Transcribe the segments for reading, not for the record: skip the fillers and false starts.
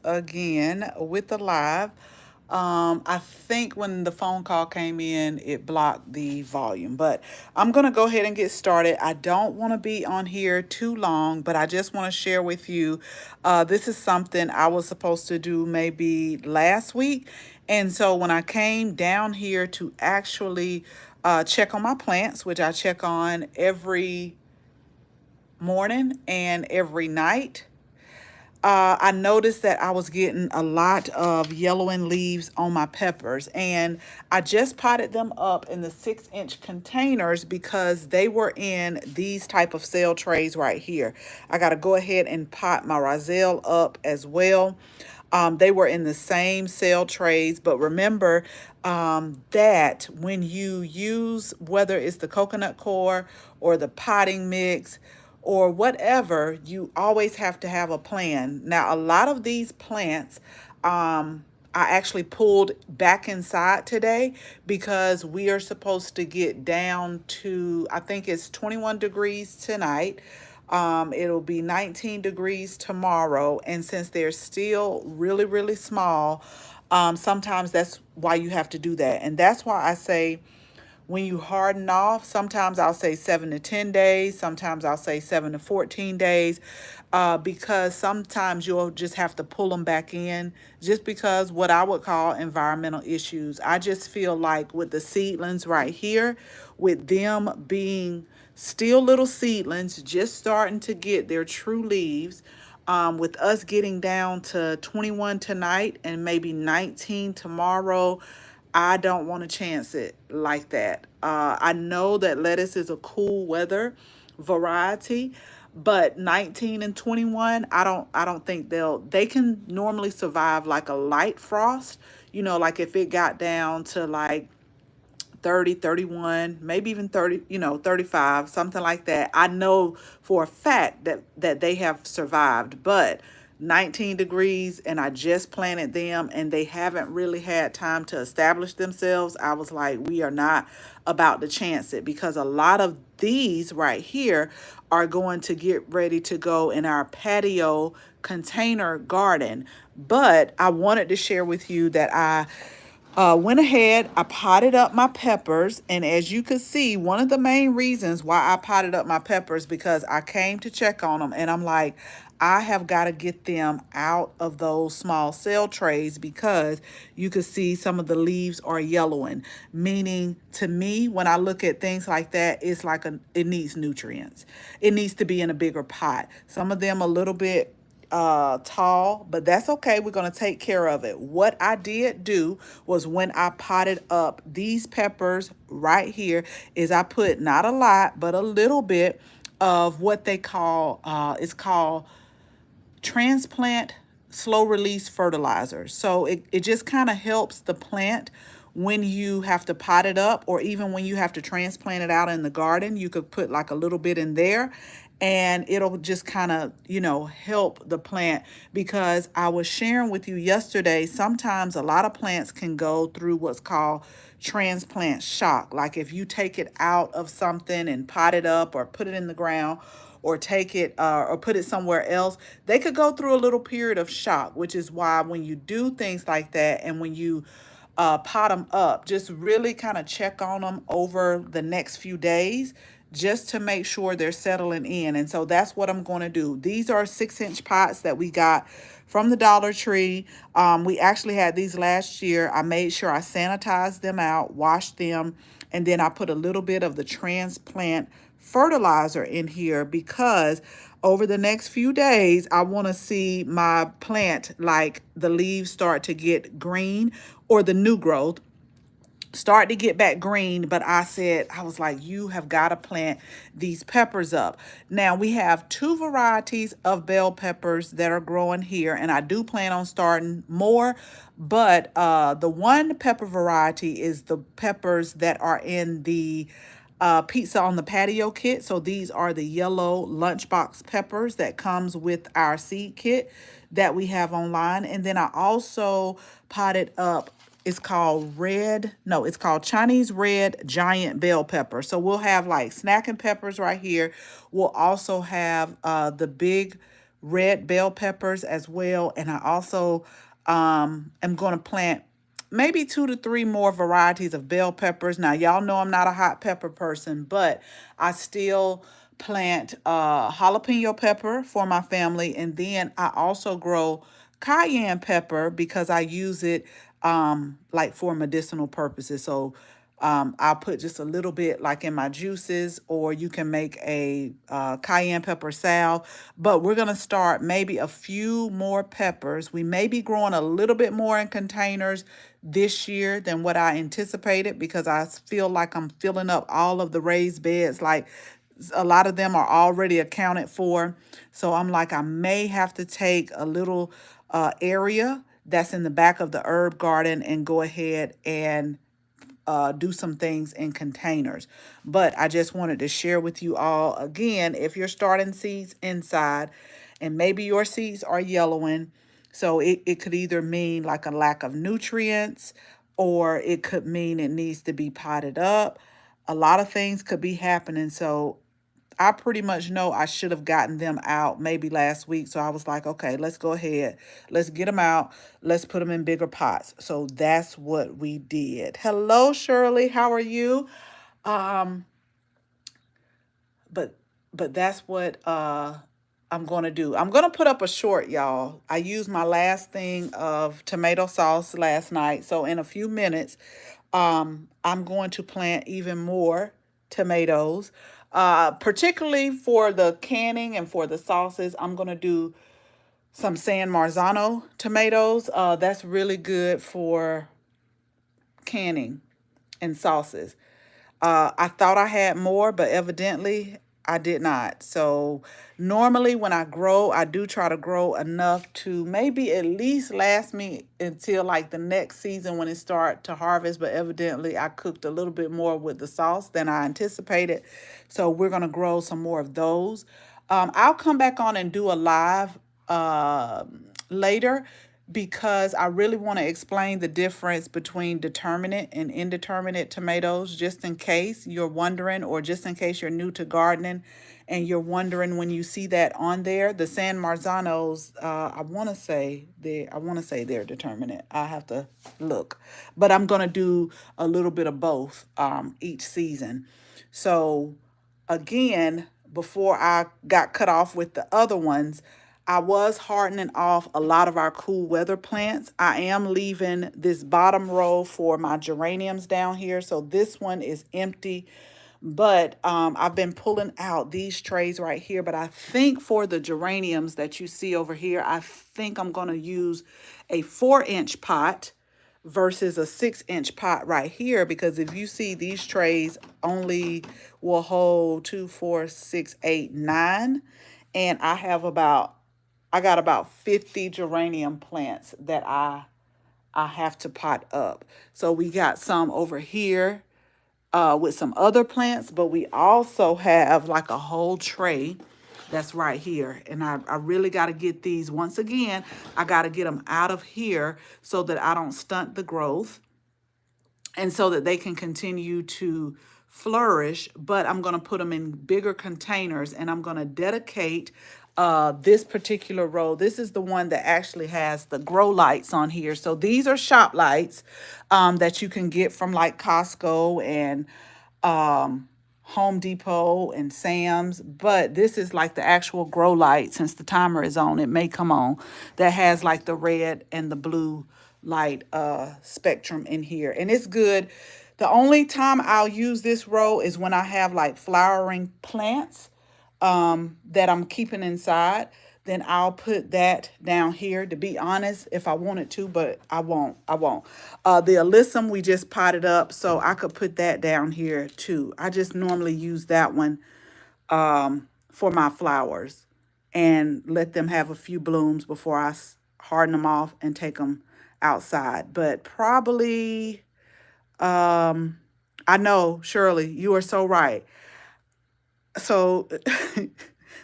again with the live. I think when the phone call came in, it blocked the volume, but I'm going to go ahead and get started. I don't want to be on here too long, but I just want to share with you. This is something I was supposed to do maybe last week. And so when I came down here to actually check on my plants, which I check on every morning and every night, I noticed that I was getting a lot of yellowing leaves on my peppers, and I just potted them up in the 6-inch containers because they were in these type of cell trays right here. I got to go ahead and pot my roselle up as well. They were in the same cell trays, but remember that when you use, whether it's the coconut coir or the potting mix or whatever, you always have to have a plan. Now, a lot of these plants, I actually pulled back inside today because we are supposed to get down to, I think it's 21 degrees tonight. It'll be 19 degrees tomorrow. And since they're still really, really small, sometimes that's why you have to do that. And that's why I say, when you harden off, sometimes I'll say 7 to 10 days, sometimes I'll say 7 to 14 days, because sometimes you'll just have to pull them back in, just because what I would call environmental issues. I just feel like with the seedlings right here, with them being still little seedlings, just starting to get their true leaves, with us getting down to 21 tonight and maybe 19 tomorrow, I don't want to chance it like that. I know that lettuce is a cool weather variety, but 19 and 21, I don't think they can normally survive like a light frost. Like if it got down to like 30, 31, maybe even 30, 35, something like that. I know for a fact that they have survived, but 19 degrees and I just planted them and they haven't really had time to establish themselves. I was like, we are not about to chance it, because a lot of these right here are going to get ready to go in our patio container garden. But I wanted to share with you that I went ahead, I potted up my peppers, and as you could see, one of the main reasons why I potted up my peppers, because I came to check on them, and I'm like, I have got to get them out of those small cell trays, because you could see some of the leaves are yellowing, meaning to me, when I look at things like that, it's like it needs nutrients. It needs to be in a bigger pot. Some of them a little bit tall, but that's okay. We're going to take care of it. What I did do was, when I potted up these peppers right here, is I put not a lot, but a little bit of what they call, it's called transplant slow release fertilizer. So it just kind of helps the plant when you have to pot it up, or even when you have to transplant it out in the garden. You could put like a little bit in there, and it'll just kind of, help the plant. Because I was sharing with you yesterday, sometimes a lot of plants can go through what's called transplant shock. Like if you take it out of something and pot it up or put it in the ground, or take it or put it somewhere else, they could go through a little period of shock, which is why when you do things like that, and when you pot them up, just really kind of check on them over the next few days, just to make sure they're settling in. And so that's what I'm going to do. These are 6-inch pots that we got from the Dollar Tree. We actually had these last year. I made sure I sanitized them out, washed them, and then I put a little bit of the transplant fertilizer in here, because over the next few days, I want to see my plant, like the leaves start to get green, or the new growth start to get back green. But I was like, you have got to plant these peppers up. Now we have two varieties of bell peppers that are growing here, and I do plan on starting more. But the one pepper variety is the peppers that are in the pizza on the patio kit. So these are the yellow lunchbox peppers that comes with our seed kit that we have online. And then I also potted up, it's called it's called Chinese red giant bell pepper. So we'll have like snacking peppers right here. We'll also have the big red bell peppers as well. And I also am going to plant maybe 2 to 3 more varieties of bell peppers. Now, y'all know I'm not a hot pepper person, but I still plant jalapeno pepper for my family. And then I also grow cayenne pepper because I use it like for medicinal purposes. So I'll put just a little bit like in my juices, or you can make a cayenne pepper salve. But we're going to start maybe a few more peppers. We may be growing a little bit more in containers this year than what I anticipated, because I feel like I'm filling up all of the raised beds. Like a lot of them are already accounted for. So I'm like, I may have to take a little area that's in the back of the herb garden and go ahead and do some things in containers. But I just wanted to share with you all again, if you're starting seeds inside and maybe your seeds are yellowing, so it could either mean like a lack of nutrients, or it could mean it needs to be potted up. A lot of things could be happening. So I pretty much know I should have gotten them out maybe last week. So I was like, okay, let's go ahead. Let's get them out. Let's put them in bigger pots. So that's what we did. Hello, Shirley. How are you? Um, but that's what I'm going to do. I'm going to put up a short, y'all. I used my last thing of tomato sauce last night. So in a few minutes, I'm going to plant even more tomatoes. Particularly for the canning and for the sauces, I'm going to do some San Marzano tomatoes. That's really good for canning and sauces. I thought I had more, but evidently I did not. So normally when I grow, I do try to grow enough to maybe at least last me until like the next season when it start to harvest. But evidently I cooked a little bit more with the sauce than I anticipated. So we're going to grow some more of those. I'll come back on and do a live later, because I really want to explain the difference between determinate and indeterminate tomatoes, just in case you're wondering, or just in case you're new to gardening and you're wondering when you see that on there. The San Marzanos, I want to say they're determinate. I have to look, but I'm going to do a little bit of both each season. So again, before I got cut off with the other ones, I was hardening off a lot of our cool weather plants. I am leaving this bottom row for my geraniums down here. So this one is empty, but I've been pulling out these trays right here. But I think for the geraniums that you see over here, I think I'm going to use a 4-inch pot versus a 6-inch pot right here, because if you see, these trays only will hold 2, 4, 6, 8, 9, and I got about 50 geranium plants that I have to pot up. So we got some over here with some other plants, but we also have like a whole tray that's right here. And I really got to get these, once again, I got to get them out of here so that I don't stunt the growth and so that they can continue to flourish. But I'm going to put them in bigger containers, and I'm going to dedicate this particular row. This is the one that actually has the grow lights on here. So these are shop lights that you can get from like Costco and Home Depot and Sam's, but this is like the actual grow light. Since the timer is on, it may come on, that has like the red and the blue light spectrum in here, and it's good. The only time I'll use this row is when I have like flowering plants that I'm keeping inside. Then I'll put that down here, to be honest, if I wanted to, but I won't. The alyssum we just potted up, so I could put that down here too. I just normally use that one for my flowers and let them have a few blooms before I harden them off and take them outside. But probably, I know, Shirley, you are so right. So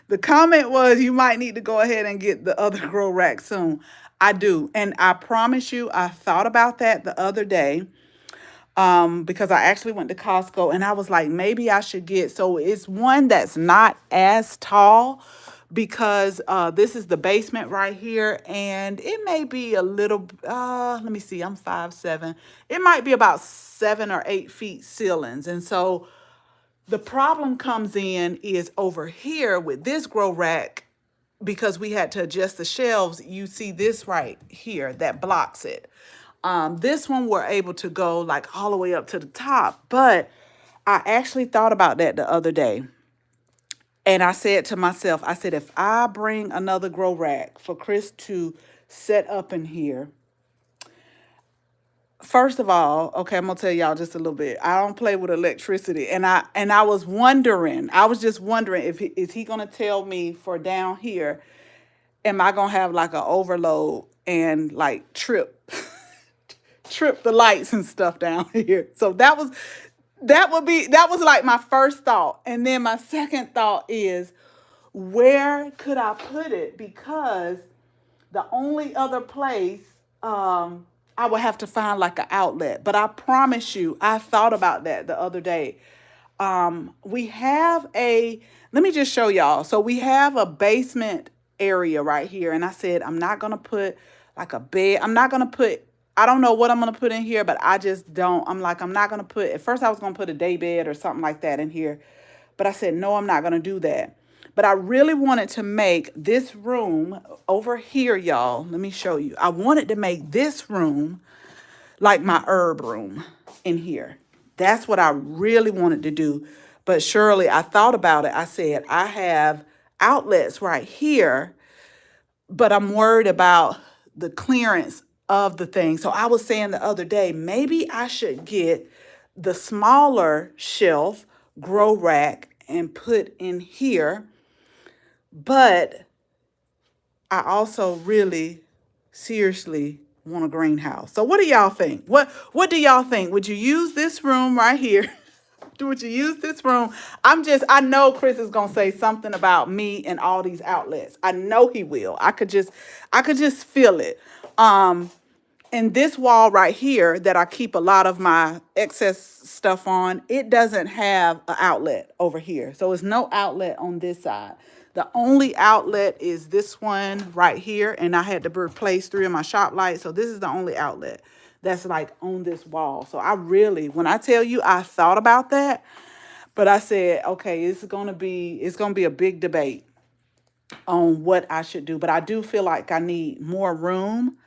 the comment was, you might need to go ahead and get the other grow rack soon. I do. And I promise you, I thought about that the other day because I actually went to Costco and I was like, maybe I should get, so it's one that's not as tall, because this is the basement right here, and it may be a little, let me see, I'm 5'7". It might be about 7 or 8 feet ceilings. And so the problem comes in is over here with this grow rack, because we had to adjust the shelves. You see this right here that blocks it. This one we're able to go like all the way up to the top, but I actually thought about that the other day. And I said to myself, I said, if I bring another grow rack for Chris to set up in here, first of all, okay, I'm gonna tell y'all just a little bit. I don't play with electricity, and I was wondering, I was just wondering if is he gonna tell me for down here, am I gonna have like an overload and like trip the lights and stuff down here? So that was like my first thought, and then my second thought is, where could I put it? Because the only other place, I would have to find like an outlet. But I promise you, I thought about that the other day. We have let me just show y'all. So we have a basement area right here. And I said, I'm not going to put like a bed. I don't know what I'm going to put in here, but I just don't. I'm not going to put, at first I was going to put a day bed or something like that in here. But I said, no, I'm not going to do that. But I really wanted to make this room over here, y'all. Let me show you. I wanted to make this room like my herb room in here. That's what I really wanted to do. But Shirley, I thought about it. I said, I have outlets right here, but I'm worried about the clearance of the thing. So I was saying the other day, maybe I should get the smaller shelf grow rack and put in here. But I also really seriously want a greenhouse. So what do y'all think? What do y'all think? Would you use this room right here? Would you use this room? I know Chris is gonna say something about me and all these outlets. I know he will. I could just feel it. And this wall right here that I keep a lot of my excess stuff on, it doesn't have an outlet over here. So it's no outlet on this side. The only outlet is this one right here. And I had to replace 3 of my shop lights. So this is the only outlet that's like on this wall. So when I tell you, I thought about that, but I said, okay, it's going to be a big debate on what I should do. But I do feel like I need more room,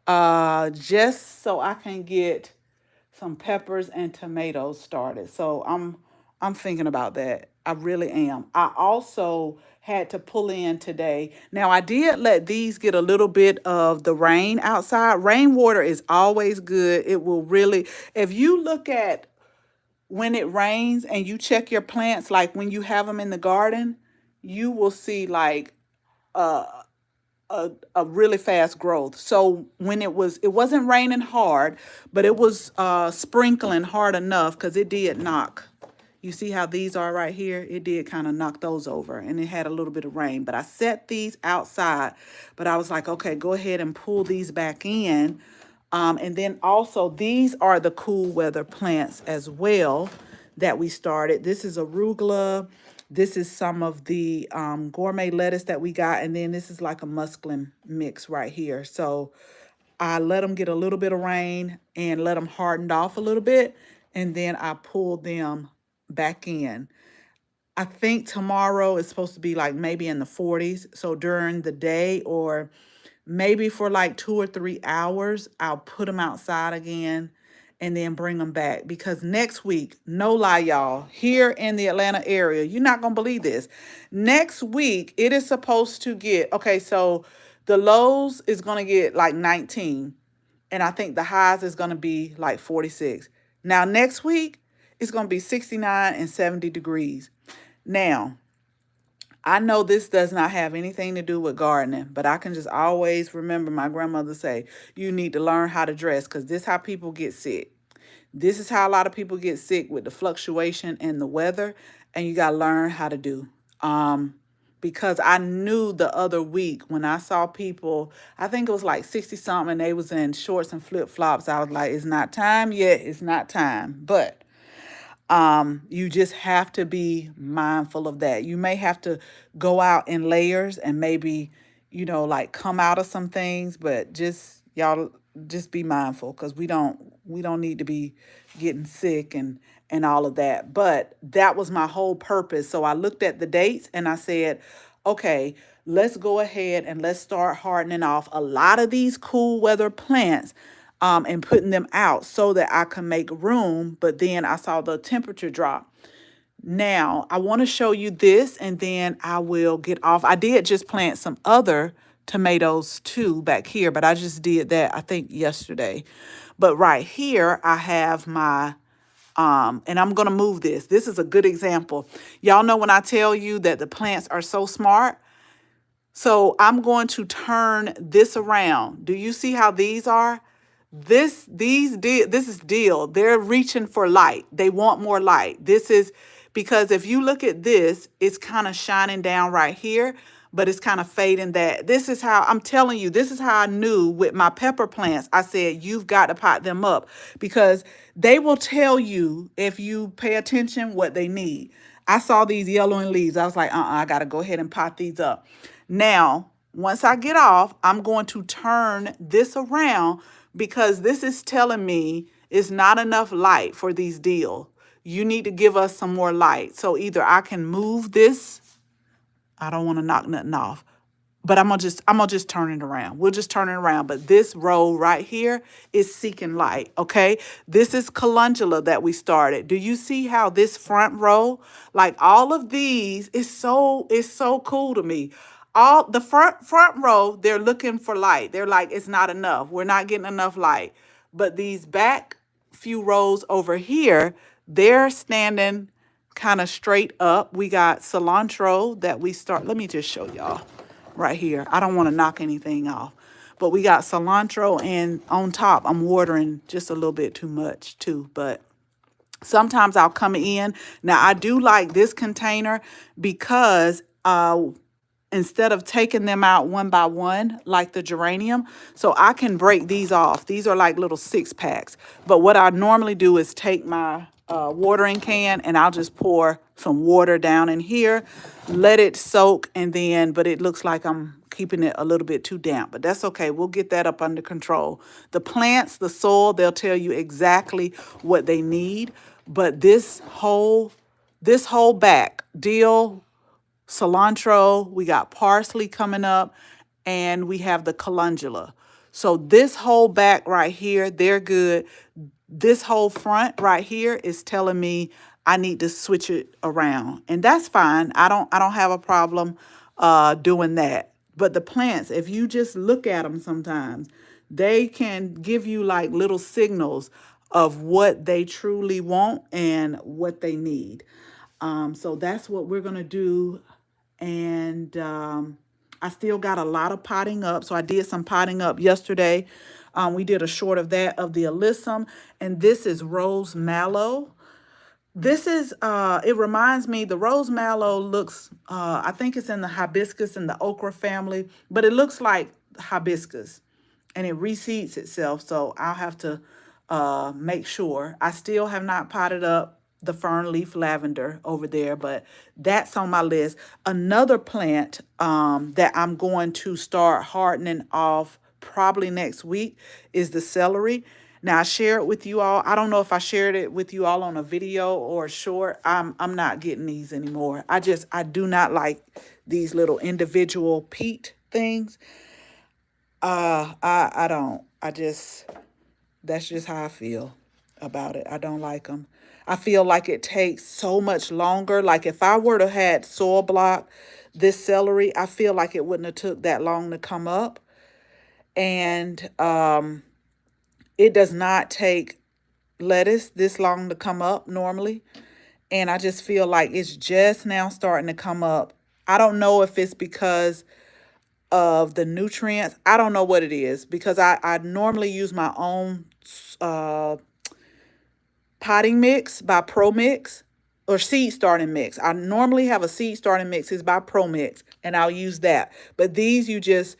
just so I can get some peppers and tomatoes started. So I'm thinking about that. I really am. I also had to pull in today. Now I did let these get a little bit of the rain outside. Rainwater is always good. It will really, if you look at when it rains and you check your plants, like when you have them in the garden, you will see like a a really fast growth. So when it wasn't raining hard, but it was sprinkling hard enough, because it did knock. You see how these are right here? It did kind of knock those over, and it had a little bit of rain. But I set these outside, but I was like, okay, go ahead and pull these back in. And then also these are the cool weather plants as well that we started. This is arugula. This is some of the gourmet lettuce that we got. And then this is like a muskellin mix right here. So I let them get a little bit of rain and let them harden off a little bit. And then I pulled them back in. I think tomorrow is supposed to be like maybe in the 40s. So during the day, or maybe for like 2 or 3 hours, I'll put them outside again and then bring them back. Because next week, no lie, y'all, here in the Atlanta area, you're not going to believe this. Next week, it is supposed to get, okay, so the lows is going to get like 19. And I think the highs is going to be like 46. Now, next week, it's going to be 69 and 70 degrees. Now, I know this does not have anything to do with gardening, but I can just always remember my grandmother say, you need to learn how to dress, because this is how people get sick. This is how a lot of people get sick, with the fluctuation in the weather, and you got to learn how to do. Because I knew the other week when I saw people, I think it was like 60 something, and they was in shorts and flip flops. I was like, it's not time yet. It's not time. But You just have to be mindful of that. You may have to go out in layers and maybe, like come out of some things, but just y'all just be mindful because we don't need to be getting sick and all of that. But that was my whole purpose. So I looked at the dates and I said, okay, let's go ahead and let's start hardening off a lot of these cool weather plants, and putting them out so that I can make room. But then I saw the temperature drop. Now, I want to show you this and then I will get off. I did just plant some other tomatoes too back here, but I just did that, I think, yesterday. But right here, I have my, and I'm going to move this. This is a good example. Y'all know when I tell you that the plants are so smart? So I'm going to turn this around. Do you see how these are? This is deal. They're reaching for light. They want more light. This is because if you look at this, it's kind of shining down right here, but it's kind of fading that. This is how I'm telling you, this is how I knew with my pepper plants. I said, you've got to pot them up because they will tell you if you pay attention what they need. I saw these yellowing leaves. I was like, I got to go ahead and pot these up. Now, once I get off, I'm going to turn this around because this is telling me it's not enough light for these deal. You need to give us some more light. So either I can move this. I don't want to knock nothing off. But I'm gonna just turn it around. We'll just turn it around. But this row right here is seeking light. Okay. This is calendula that we started. Do you see how this front row, like all of these, is so cool to me. All the front row, they're looking for light. They're like, it's not enough. We're not getting enough light. But these back few rows over here, they're standing kind of straight up. We got cilantro that we start. Let me just show y'all right here. I don't want to knock anything off, but we got cilantro, and on top, I'm watering just a little bit too much too, but sometimes I'll come in. Now I do like this container because instead of taking them out one by one like the geranium, so I can break these off. These are like little 6-packs. But what I normally do is take my watering can and I'll just pour some water down in here, let it soak, and then, but it looks like I'm keeping it a little bit too damp, but that's okay. We'll get that up under control. The plants, the soil, they'll tell you exactly what they need. But this whole back, dill, cilantro, we got parsley coming up, and we have the calendula. So this whole back right here, they're good. This whole front right here is telling me I need to switch it around. And that's fine. I don't have a problem doing that. But the plants, if you just look at them sometimes, they can give you like little signals of what they truly want and what they need. So that's what we're going to do. And I still got a lot of potting up. So I did some potting up yesterday. We did a short of that of the alyssum. And this is rose mallow. This is, it reminds me, the rose mallow looks, I think it's in the hibiscus and the okra family, but it looks like hibiscus and it reseeds itself. So I'll have to make sure. I still have not potted up the fern leaf lavender over there, but that's on my list. Another plant that I'm going to start hardening off probably next week is the celery. Now I share it with you all. I don't know if I shared it with you all on a video or a short. I'm not getting these anymore. I do not like these little individual peat things. I don't. That's just how I feel about it. I don't like them. I feel like it takes so much longer. Like if I were to had soil block this celery, I feel like it wouldn't have took that long to come up. And it does not take lettuce this long to come up normally. And I just feel like it's just now starting to come up. I don't know if it's because of the nutrients. I don't know what it is because I normally use my own potting mix by Pro Mix or seed starting mix. I normally have a seed starting mix. It's by Pro Mix and I'll use that. But these you just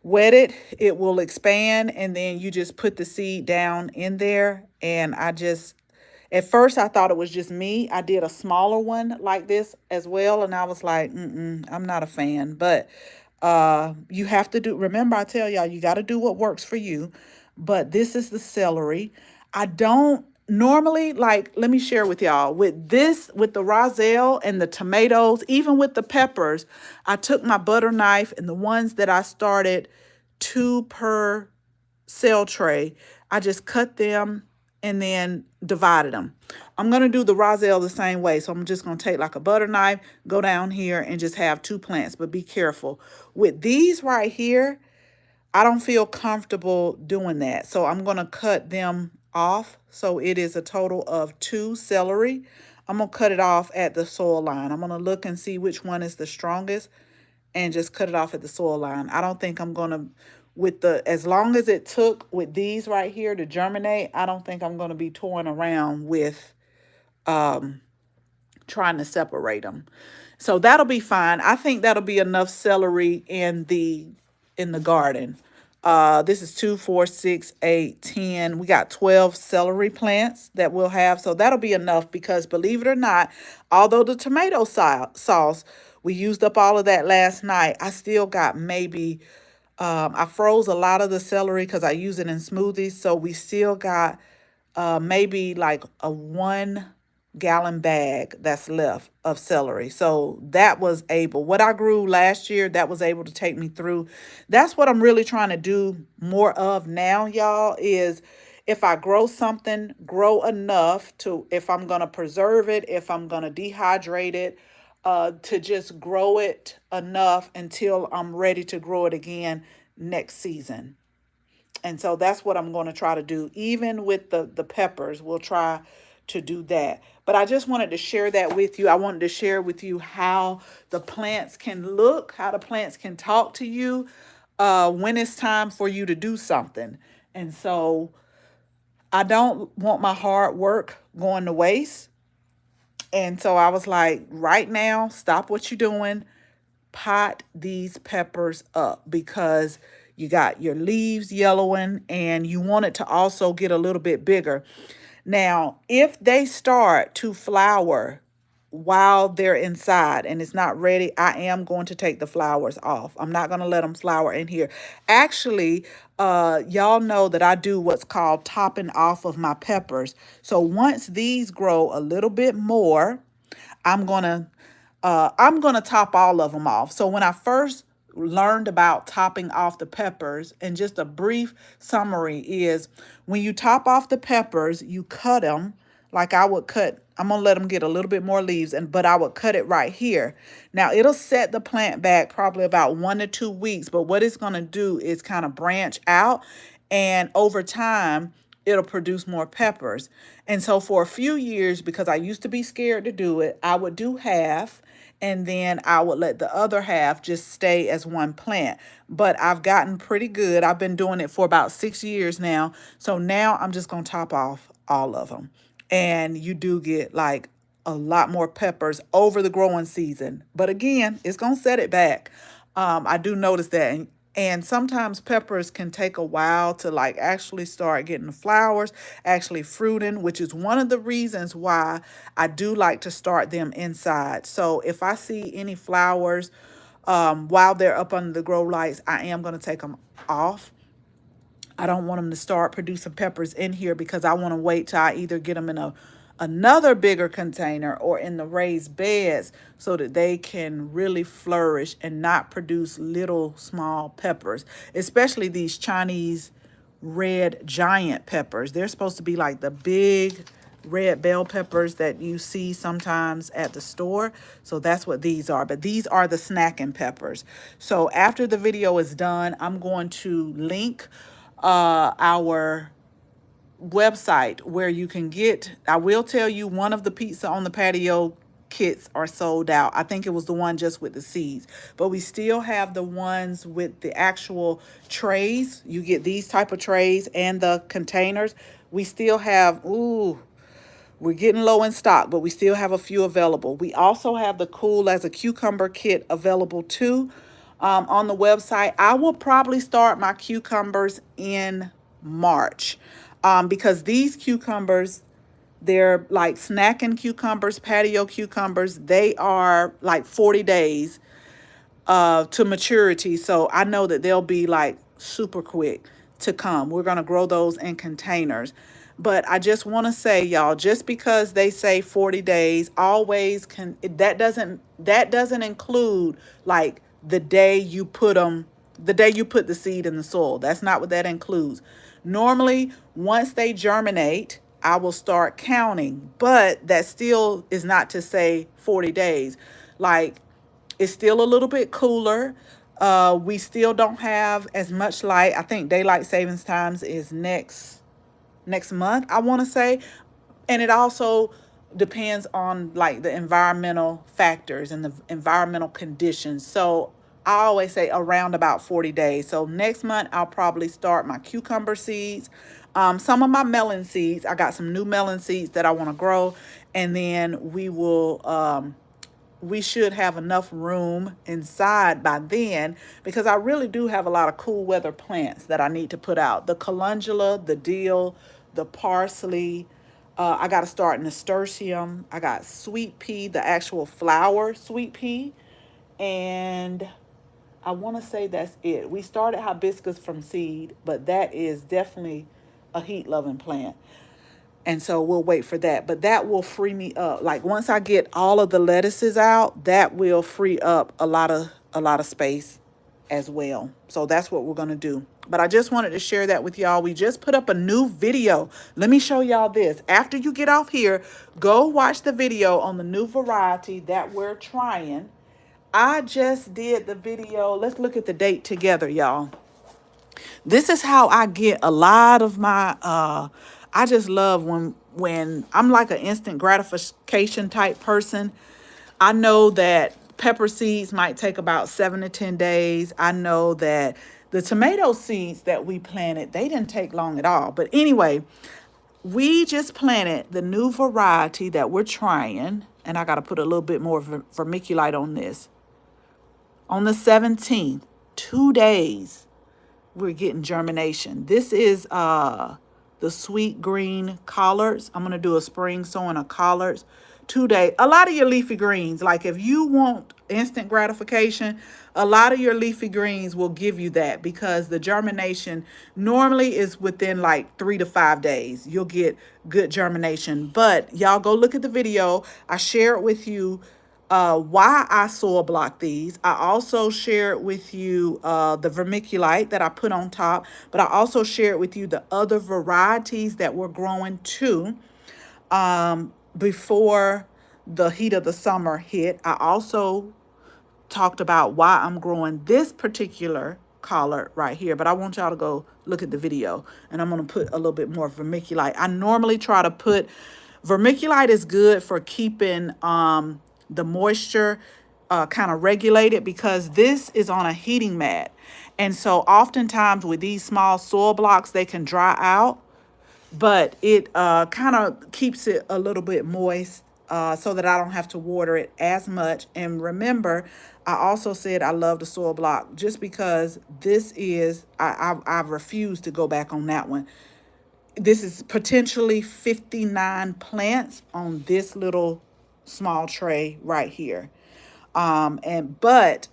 wet it, it will expand, and then you just put the seed down in there. And At first, I thought it was just me. I did a smaller one like this as well, and I was like, I'm not a fan. But you have to do, remember, I tell y'all, you got to do what works for you. But this is the celery. I don't normally, like, let me share with y'all, with this, with the roselle and the tomatoes, even with the peppers, I took my butter knife and the ones that I started 2 per cell tray, I just cut them and then divided them. I'm going to do the roselle the same way. So I'm just going to take like a butter knife, go down here and just have 2 plants, but be careful. With these right here, I don't feel comfortable doing that. So I'm going to cut them off. So it is a total of 2 celery. I'm going to cut it off at the soil line. I'm going to look and see which one is the strongest and just cut it off at the soil line. I don't think I'm going to, with the, as long as it took with these right here to germinate, I don't think I'm going to be toying around with trying to separate them. So that'll be fine. I think that'll be enough celery in the garden. This is 2, 4, 6, 8, 10. We got 12 celery plants that we'll have. So that'll be enough because believe it or not, although the tomato sauce, we used up all of that last night, I still got maybe, I froze a lot of the celery because I use it in smoothies. So we still got maybe like a 1 gallon bag that's left of celery. So that was able, what I grew last year, that was able to take me through. That's what I'm really trying to do more of now, y'all, is if I grow something, grow enough to, if I'm going to preserve it, if I'm going to dehydrate it, to just grow it enough until I'm ready to grow it again next season. And so that's what I'm going to try to do. Even with the peppers, we'll try to do that. But I just wanted to share that with you. I wanted to share with you how the plants can look, how the plants can talk to you when it's time for you to do something. And so I don't want my hard work going to waste. And so I was like, right now, stop what you're doing, pot these peppers up because you got your leaves yellowing and you want it to also get a little bit bigger. Now, if they start to flower while they're inside and it's not ready, I am going to take the flowers off. I'm not going to let them flower in here. Actually, y'all know that I do what's called topping off of my peppers. So once these grow a little bit more, I'm gonna top all of them off. So when I first learned about topping off the peppers, and just a brief summary is when you top off the peppers, you cut them like I would cut. I'm gonna let them get a little bit more leaves, but I would cut it right here. Now it'll set the plant back probably about 1 to 2 weeks, but what it's gonna do is kind of branch out, and over time it'll produce more peppers. And so for a few years, because I used to be scared to do it, I would do half and then I would let the other half just stay as 1 plant. But I've gotten pretty good. I've been doing it for about 6 years now. So now I'm just going to top off all of them. And you do get like a lot more peppers over the growing season. But again, it's going to set it back. I do notice that. And sometimes peppers can take a while to like actually start getting the flowers, actually fruiting, which is one of the reasons why I do like to start them inside. So if I see any flowers while they're up under the grow lights, I am going to take them off. I don't want them to start producing peppers in here because I want to wait till I either get them in another bigger container or in the raised beds so that they can really flourish and not produce little small peppers, especially these Chinese red giant peppers. They're supposed to be like the big red bell peppers that you see sometimes at the store. So that's what these are. But these are the snacking peppers. So after the video is done, I'm going to link our website where you can get, I will tell you, one of the pizza on the patio kits are sold out. I think it was the one just with the seeds, but we still have the ones with the actual trays. You get these type of trays and the containers. We still have, we're getting low in stock, but we still have a few available. We also have the cool as a cucumber kit available too on the website. I will probably start my cucumbers in March because these cucumbers, They're like snacking cucumbers, patio cucumbers. They are like 40 days to maturity. So I know that they'll be like super quick to come. We're going to grow those in containers. But I just want to say, y'all, just because they say 40 days, always can, that doesn't include like the day you put them, the day you put the seed in the soil. That's not what that includes. Normally, once they germinate, I will start counting, but that still is not to say 40 days. Like, it's still a little bit cooler. We still don't have as much light. I think daylight savings times is next month, I want to say. And it also depends on like the environmental factors and the environmental conditions. So I always say around about 40 days. So next month I'll probably start my cucumber seeds. Some of my melon seeds, I got some new melon seeds that I want to grow. And then we should have enough room inside by then, because I really do have a lot of cool weather plants that I need to put out. The calendula, the dill, the parsley. I got to start nasturtium. I got sweet pea, the actual flower sweet pea. And I want to say that's it. We started hibiscus from seed, but that is definitely a heat loving plant. And so we'll wait for that. But that will free me up. Like once I get all of the lettuces out, that will free up a lot of space as well. So that's what we're going to do. But I just wanted to share that with y'all. We just put up a new video. Let me show y'all this. After you get off here, go watch the video on the new variety that we're trying. I just did the video. Let's look at the date together, y'all. This is how I get a lot of my I just love when I'm like an instant gratification type person. I know that pepper seeds might take about 7 to 10 days. I know that the tomato seeds that we planted, they didn't take long at all. But anyway, we just planted the new variety that we're trying, and I got to put a little bit more vermiculite on this. On the 17th, 2 days, we're getting germination. This is the sweet green collards. I'm going to do a spring sowing of collards. 2 days. A lot of your leafy greens, like if you want instant gratification, a lot of your leafy greens will give you that, because the germination normally is within like 3 to 5 days. You'll get good germination. But y'all go look at the video. I share it with you why I soil block these. I also share it with you the vermiculite that I put on top, but I also share it with you the other varieties that we're growing too before the heat of the summer hit. I also talked about why I'm growing this particular collard right here, but I want y'all to go look at the video, and I'm going to put a little bit more vermiculite. I normally try to put vermiculite is good for keeping the moisture kind of regulated, because this is on a heating mat. And so oftentimes with these small soil blocks, they can dry out, but it kind of keeps it a little bit moist so that I don't have to water it as much. And remember, I also said I love the soil block just because this is, I refuse to go back on that one. This is potentially 59 plants on this little small tray right here. But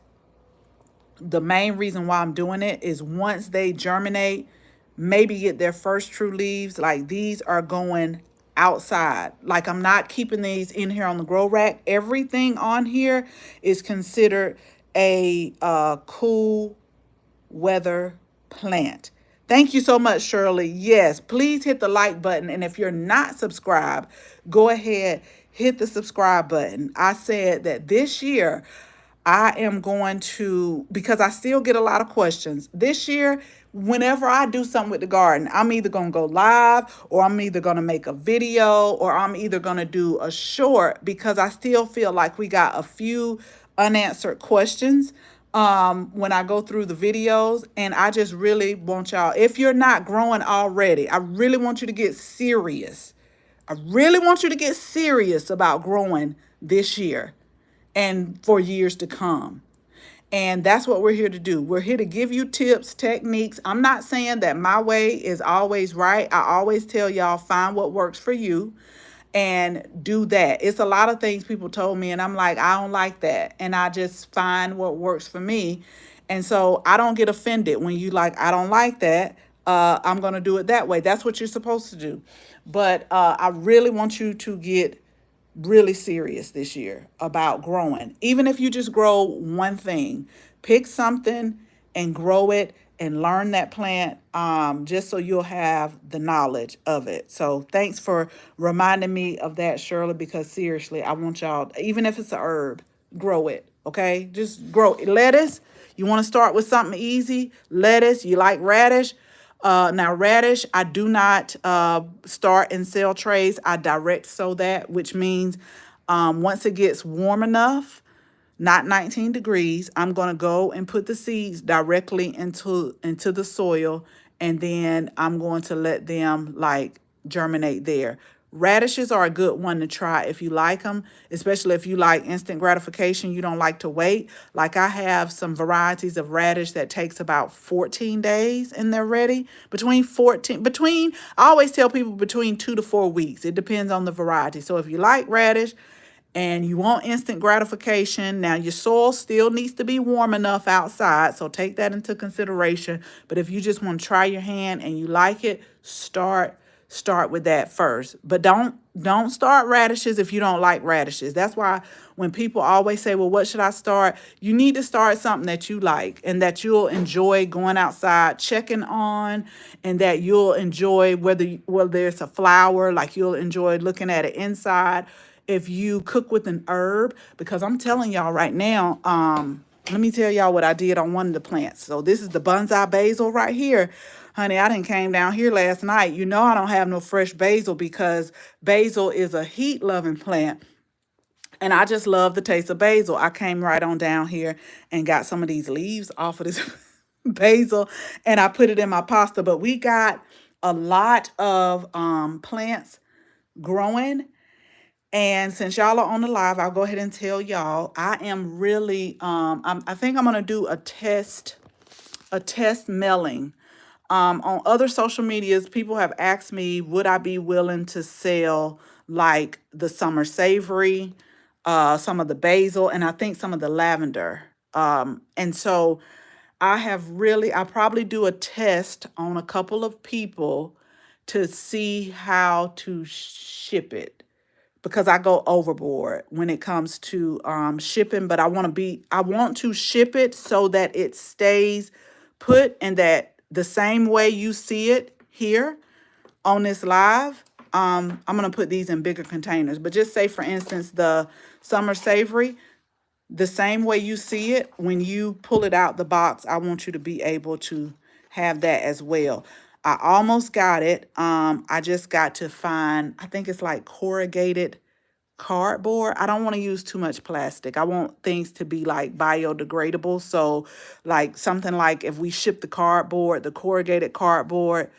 the main reason why I'm doing it is once they germinate, maybe get their first true leaves, like these are going outside. Like I'm not keeping these in here on the grow rack. Everything on here is considered a cool weather plant. Thank you so much, Shirley. Yes, please hit the like button. And if you're not subscribed, go ahead, hit the subscribe button. I said that this year I am going to, because I still get a lot of questions. This year, whenever I do something with the garden, I'm either going to go live, or I'm either going to make a video, or I'm either going to do a short, because I still feel like we got a few unanswered questions when I go through the videos. And I just really want y'all, if you're not growing already, I really want you to get serious. I really want you to get serious about growing this year and for years to come. And that's what we're here to do. We're here to give you tips, techniques. I'm not saying that my way is always right. I always tell y'all, find what works for you. and do that. It's a lot of things people told me, and I'm like, I don't like that. And I just find what works for me. And so I don't get offended when you like, I don't like that. I'm going to do it that way. That's what you're supposed to do. But I really want you to get really serious this year about growing. Even if you just grow one thing, pick something and grow it and learn that plant, just so you'll have the knowledge of it. So thanks for reminding me of that, Shirley, because seriously, I want y'all, even if it's a herb, grow it. Okay, just grow lettuce. You want to start with something easy. Lettuce. You like radish. Now radish, I do not start and sell trays. I direct sow that, which means once it gets warm enough, not 19 degrees, I'm going to go and put the seeds directly into the soil, and then I'm going to let them like germinate there. Radishes are a good one to try if you like them, especially if you like instant gratification, you don't like to wait. Like I have some varieties of radish that takes about 14 days and they're ready. I always tell people between 2 to 4 weeks. It depends on the variety. So if you like radish, and you want instant gratification. Now, your soil still needs to be warm enough outside, so take that into consideration. But if you just want to try your hand and you like it, start with that first. But don't start radishes if you don't like radishes. That's why when people always say, well, what should I start? You need to start something that you like and that you'll enjoy going outside checking on, and that you'll enjoy whether it's a flower, like you'll enjoy looking at it inside. If you cook with an herb, because I'm telling y'all right now, let me tell y'all what I did on one of the plants. So this is the bonsai basil right here. Honey, I didn't came down here last night. You know I don't have no fresh basil because basil is a heat-loving plant. And I just love the taste of basil. I came right on down here and got some of these leaves off of this basil, and I put it in my pasta. But we got a lot of plants growing, and since y'all are on the live, I'll go ahead and tell y'all I am really I think I'm gonna do a test mailing. On other social medias, people have asked me, would I be willing to sell like the summer savory, some of the basil, and I think some of the lavender. And so I probably do a test on a couple of people to see how to ship it, because I go overboard when it comes to shipping. But I want to ship it so that it stays put, and that the same way you see it here on this live, I'm gonna put these in bigger containers. But just say, for instance, the summer savory, the same way you see it, when you pull it out the box, I want you to be able to have that as well. I almost got it. I just got to find, I think it's like corrugated cardboard. I don't want to use too much plastic. I want things to be like biodegradable. So like something like if we ship the corrugated cardboard,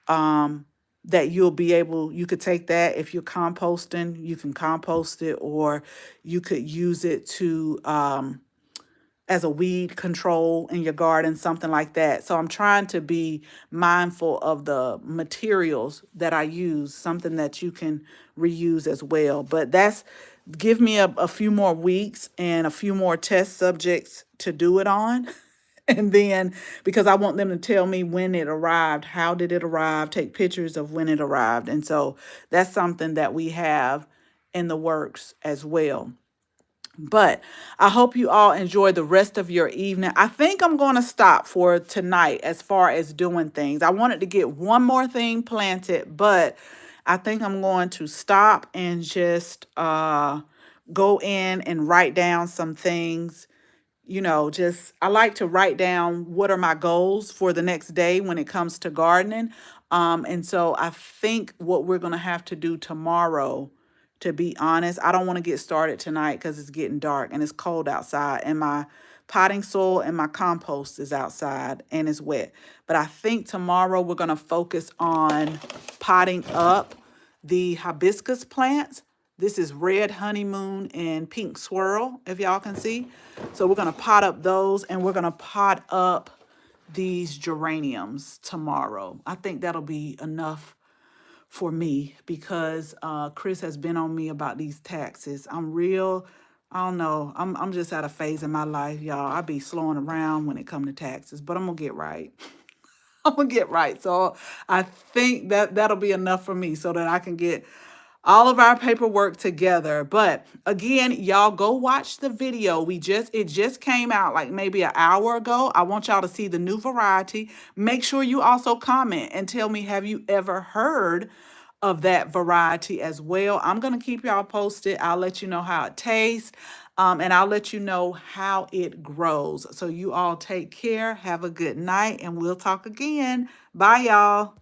that you could take that. If you're composting, you can compost it, or you could use it to as a weed control in your garden, something like that. So I'm trying to be mindful of the materials that I use, something that you can reuse as well. But give me a few more weeks and a few more test subjects to do it on. And then, because I want them to tell me when it arrived, how did it arrive, take pictures of when it arrived. And so that's something that we have in the works as well. But I hope you all enjoy the rest of your evening. I think I'm going to stop for tonight as far as doing things. I wanted to get one more thing planted, but I think I'm going to stop and just go in and write down some things. Just I like to write down what are my goals for the next day when it comes to gardening. And so I think what we're going to have to do tomorrow, to be honest, I don't want to get started tonight because it's getting dark and it's cold outside, and my potting soil and my compost is outside and it's wet. But I think tomorrow we're going to focus on potting up the hibiscus plants. This is red honeymoon and pink swirl, if y'all can see. So we're going to pot up those, and we're going to pot up these geraniums tomorrow. I think that'll be enough for me because Chris has been on me about these taxes. I'm real. I don't know. I'm just at a phase in my life, y'all. I be slowing around when it come to taxes, but I'm gonna get right. I'm gonna get right. So I think that that'll be enough for me so that I can get all of our paperwork together. But again, y'all go watch the video. It just came out like maybe an hour ago. I want y'all to see the new variety. Make sure you also comment and tell me, have you ever heard of that variety as well? I'm going to keep y'all posted. I'll let you know how it tastes. And I'll let you know how it grows. So you all take care. Have a good night and we'll talk again. Bye, y'all.